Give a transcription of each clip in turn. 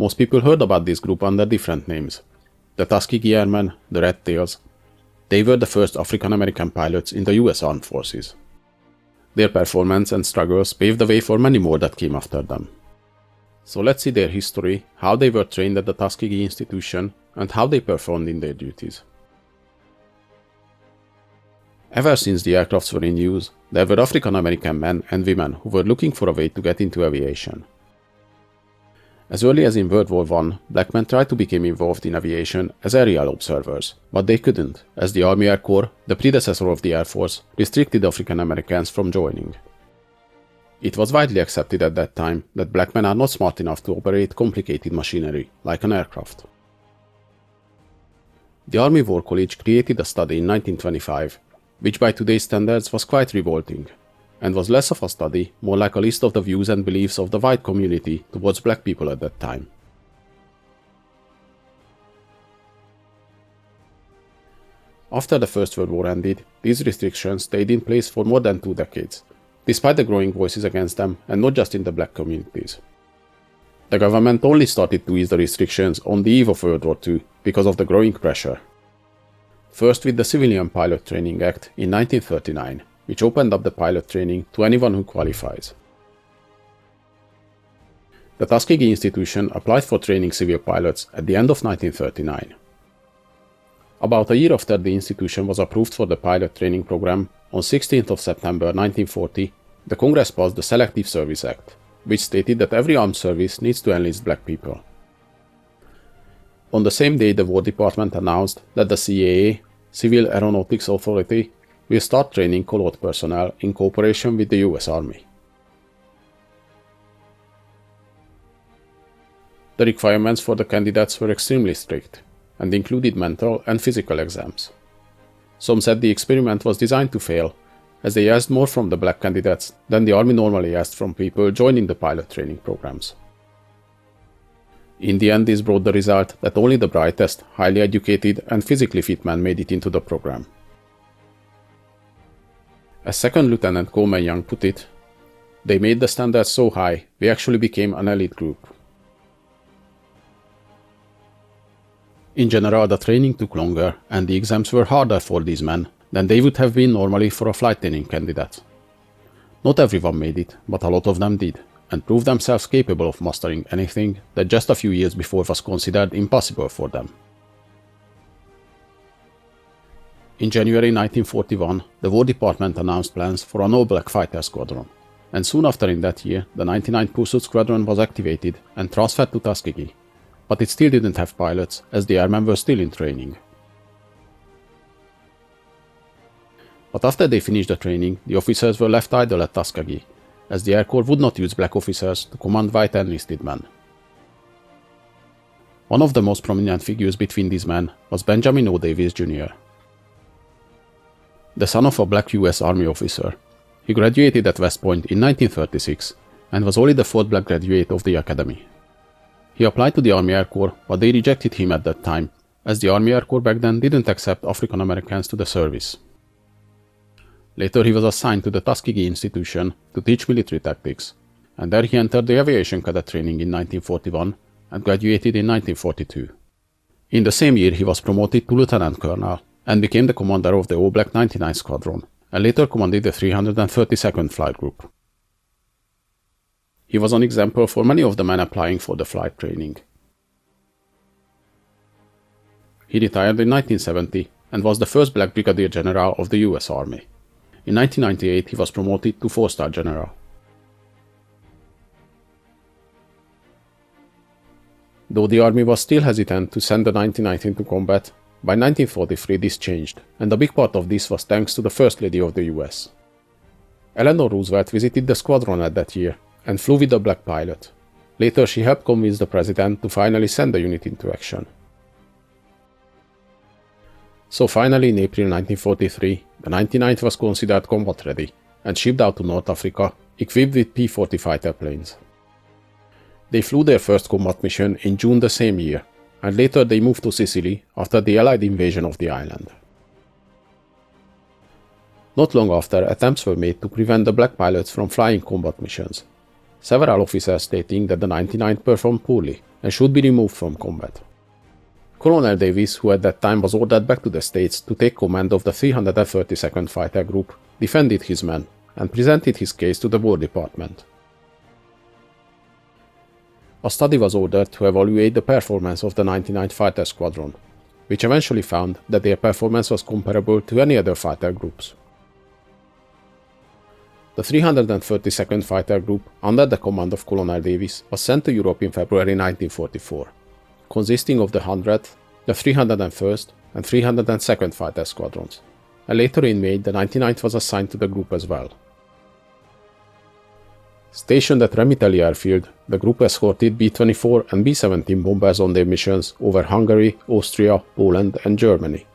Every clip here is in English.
most people heard about this group under different names. The Tuskegee Airmen, the Red Tails. They were the first African American pilots in the US Armed Forces. Their performance and struggles paved the way for many more that came after them. So let's see their history, how they were trained at the Tuskegee Institution, and how they performed in their duties. Ever since the aircrafts were in use, there were African American men and women who were looking for a way to get into aviation. As early as in World War I, black men tried to become involved in aviation as aerial observers, but they couldn't, as the Army Air Corps, the predecessor of the Air Force, restricted African Americans from joining. It was widely accepted at that time that black men are not smart enough to operate complicated machinery, like an aircraft. The Army War College created a study in 1925, which by today's standards was quite revolting, and was less of a study, more like a list of the views and beliefs of the white community towards black people at that time. After the First World War ended, these restrictions stayed in place for more than 2 decades, despite the growing voices against them, and not just in the black communities. The government only started to ease the restrictions on the eve of World War II because of the growing pressure. First with the Civilian Pilot Training Act in 1939, which opened up the pilot training to anyone who qualifies. The Tuskegee Institution applied for training civil pilots at the end of 1939. About a year after the institution was approved for the pilot training program, on 16th of September 1940, the Congress passed the Selective Service Act, which stated that every armed service needs to enlist black people. On the same day, the War Department announced that the CAA, Civil Aeronautics Authority, will start training colored personnel in cooperation with the US Army. The requirements for the candidates were extremely strict, and included mental and physical exams. Some said the experiment was designed to fail, as they asked more from the black candidates than the Army normally asked from people joining the pilot training programs. In the end, this brought the result that only the brightest, highly educated, and physically fit men made it into the program. As Second Lieutenant Coleman Young put it, "They made the standards so high, we actually became an elite group." In general, the training took longer, and the exams were harder for these men than they would have been normally for a flight training candidate. Not everyone made it, but a lot of them did, and proved themselves capable of mastering anything that just a few years before was considered impossible for them. In January 1941, the War Department announced plans for an all-black fighter squadron, and soon after in that year, the 99th Pursuit Squadron was activated and transferred to Tuskegee, but it still didn't have pilots, as the airmen were still in training. But after they finished the training, the officers were left idle at Tuskegee, as the Air Corps would not use black officers to command white enlisted men. One of the most prominent figures between these men was Benjamin O. Davis Jr. The son of a black US Army officer, he graduated at West Point in 1936 and was only the 4th black graduate of the academy. He applied to the Army Air Corps, but they rejected him at that time, as the Army Air Corps back then didn't accept African Americans to the service. Later he was assigned to the Tuskegee Institution to teach military tactics, and there he entered the aviation cadet training in 1941 and graduated in 1942. In the same year he was promoted to lieutenant colonel and became the commander of the all-black 99th Squadron, and later commanded the 332nd Flight Group. He was an example for many of the men applying for the flight training. He retired in 1970 and was the first black brigadier general of the US Army. In 1998 he was promoted to 4-star general. Though the Army was still hesitant to send the 99th into combat, by 1943 this changed, and a big part of this was thanks to the First Lady of the US. Eleanor Roosevelt visited the squadron at that year and flew with a black pilot. Later she helped convince the president to finally send the unit into action. So finally in April 1943, the 99th was considered combat ready and shipped out to North Africa, equipped with P-40 fighter planes. They flew their first combat mission in June the same year, and later they moved to Sicily after the Allied invasion of the island. Not long after, attempts were made to prevent the black pilots from flying combat missions. several officers stating that the 99th performed poorly and should be removed from combat. Colonel Davis, who at that time was ordered back to the States to take command of the 332nd Fighter Group, defended his men and presented his case to the War Department. A study was ordered to evaluate the performance of the 99th Fighter Squadron, which eventually found that their performance was comparable to any other fighter groups. The 332nd Fighter Group, under the command of Colonel Davis, was sent to Europe in February 1944, consisting of the 100th, the 301st, and 302nd Fighter Squadrons, and later in May the 99th was assigned to the group as well. Stationed at Remiteli Airfield, the group escorted B-24 and B-17 bombers on their missions over Hungary, Austria, Poland, and Germany.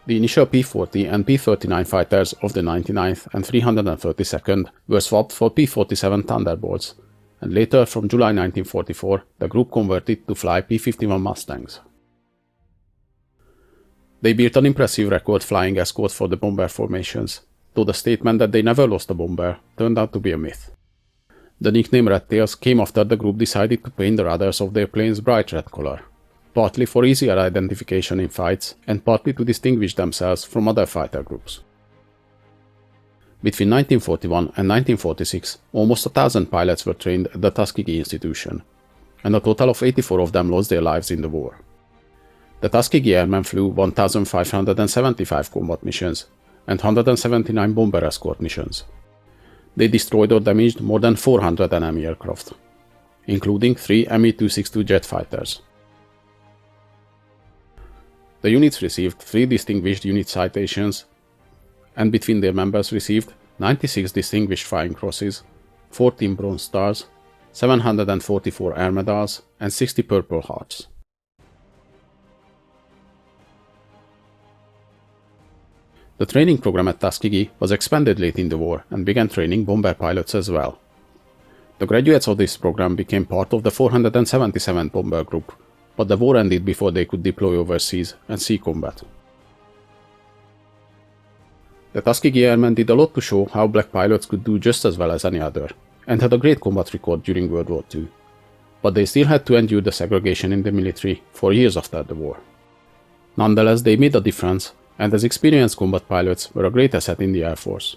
The initial P-40 and P-39 fighters of the 99th and 332nd were swapped for P-47 Thunderbolts, and later, from July 1944, the group converted to fly P-51 Mustangs. They built an impressive record flying escort for the bomber formations, though the statement that they never lost a bomber turned out to be a myth. The nickname Red Tails came after the group decided to paint the rudders of their planes bright red color, partly for easier identification in fights and partly to distinguish themselves from other fighter groups. Between 1941 and 1946, almost 1,000 pilots were trained at the Tuskegee Institution, and a total of 84 of them lost their lives in the war. The Tuskegee Airmen flew 1,575 combat missions and 179 bomber escort missions. They destroyed or damaged more than 400 enemy aircraft, including 3 Me-262 jet fighters. The units received 3 Distinguished Unit Citations, and between their members received 96 Distinguished Flying Crosses, 14 Bronze Stars, 744 Air Medals, and 60 Purple Hearts. The training program at Tuskegee was expanded late in the war and began training bomber pilots as well. The graduates of this program became part of the 477th Bomber Group, but the war ended before they could deploy overseas and see combat. The Tuskegee Airmen did a lot to show how black pilots could do just as well as any other, and had a great combat record during World War II, but they still had to endure the segregation in the military for years after the war. Nonetheless, they made a difference, and as experienced combat pilots were a great asset in the Air Force.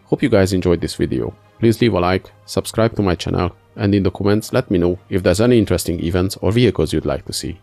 Hope you guys enjoyed this video. Please leave a like, subscribe to my channel, and in the comments let me know if there's any interesting events or vehicles you'd like to see.